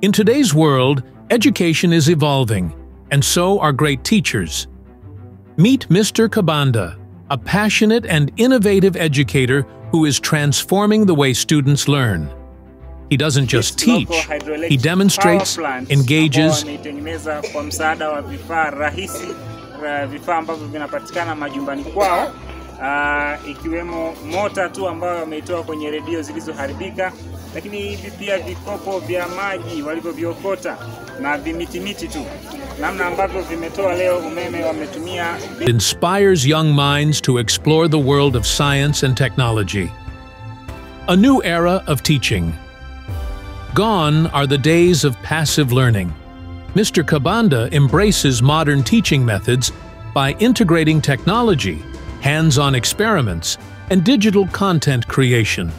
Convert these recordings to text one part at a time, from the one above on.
In today's world, education is evolving, and so are great teachers. Meet Mr. Kabanda, a passionate and innovative educator who is transforming the way students learn. He doesn't just teach, he demonstrates, engages, kwa msaada wa vifaa rahisi, vifaa ambavyo vinapatikana majumbani kwao, ikiwemo mota tu ambayo wameitoa kwenye redio zilizoharibika, lakini hivi pia vikopo vya maji walivyoviokota na vimitimiti tu, namna ambavyo vimetoa leo umeme wametumia. Inspires young minds to explore the world of science and technology. A new era of teaching. Gone are the days of passive learning. Mr. Kabanda embraces modern teaching methods by integrating technology, hands-on experiments, and digital content creation.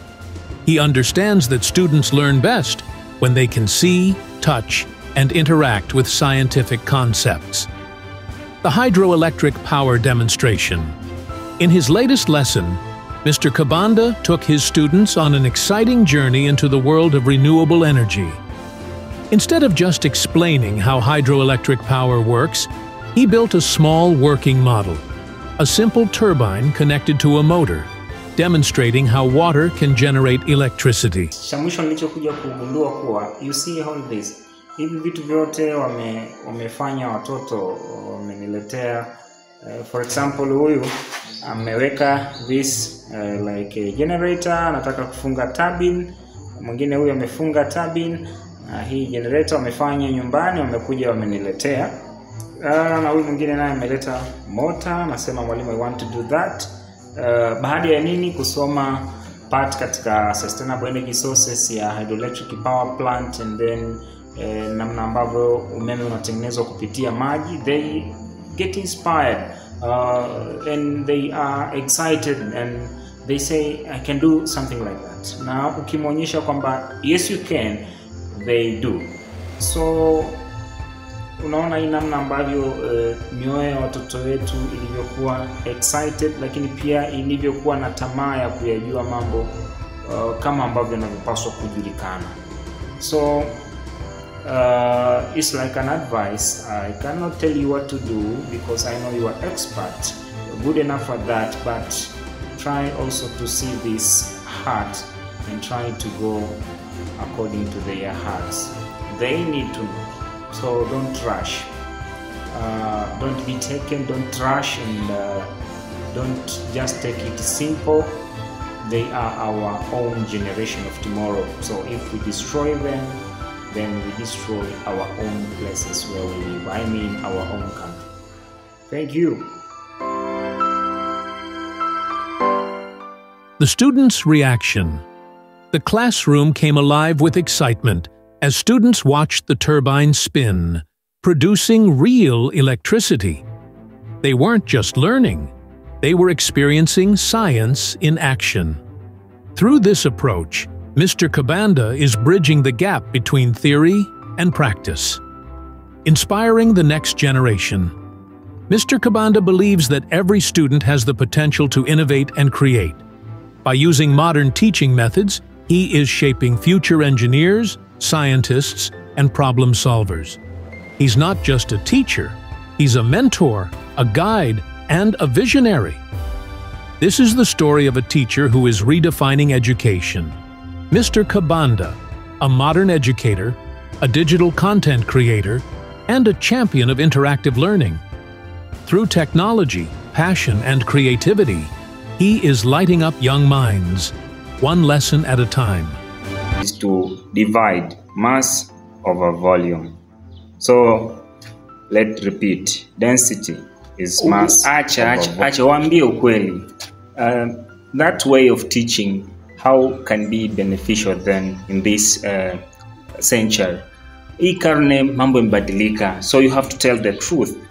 He understands that students learn best when they can see, touch, and interact with scientific concepts. The hydroelectric power demonstration. In his latest lesson, Mr. Kabanda took his students on an exciting journey into the world of renewable energy. Instead of just explaining how hydroelectric power works, he built a small working model, a simple turbine connected to a motor, demonstrating how water can generate electricity. Cha mwisho nilichokuja kugundua kuwa, you see all this, hivi vitu vyote wamefanya watoto wameniletea. For example, huyu ameweka this like a generator, anataka kufunga turbine. Mwingine huyu amefunga turbine. Hii generator wamefanya nyumbani, wamekuja wameniletea. Na huyu mwingine naye ameleta motor, anasema mwalimu, I want to do that. Baada ya nini kusoma part katika sustainable energy sources ya hydroelectric power plant, and then namna ambavyo umeme unatengenezwa kupitia maji, they get inspired and they are excited and they say I can do something like that. Na ukimwonyesha kwamba yes you can, they do. So unaona hii namna ambavyo mioyo ya watoto wetu ilivyokuwa excited, lakini pia ilivyokuwa na tamaa ya kuyajua mambo kama ambavyo yanapaswa kujulikana. So it's like an advice. I cannot tell you what to do because I know you are expert. You're good enough at that, but try also to see this heart and try to go according to their hearts. They need to know. So don't rush. Don't be taken, don't rush, and don't just take it simple. They are our own generation of tomorrow. So if we destroy them, then we destroy our own places where we live. I mean our own country. Thank you. The students' reaction. The classroom came alive with excitement as students watched the turbine spin, producing real electricity. They weren't just learning, they were experiencing science in action. Through this approach, Mr. Kabanda is bridging the gap between theory and practice. Inspiring the next generation. Mr. Kabanda believes that every student has the potential to innovate and create. By using modern teaching methods, he is shaping future engineers, scientists, and problem solvers. He's not just a teacher, he's a mentor, a guide, and a visionary. This is the story of a teacher who is redefining education. Mr. Kabanda, a modern educator, a digital content creator, and a champion of interactive learning. Through technology, passion, and creativity, he is lighting up young minds, one lesson at a time. Is to divide mass over volume. So let's repeat. Density is mass. Acha waambie ukweli. That way of teaching, how can be beneficial then in this century? Hii karne mambo imebadilika, so you have to tell the truth.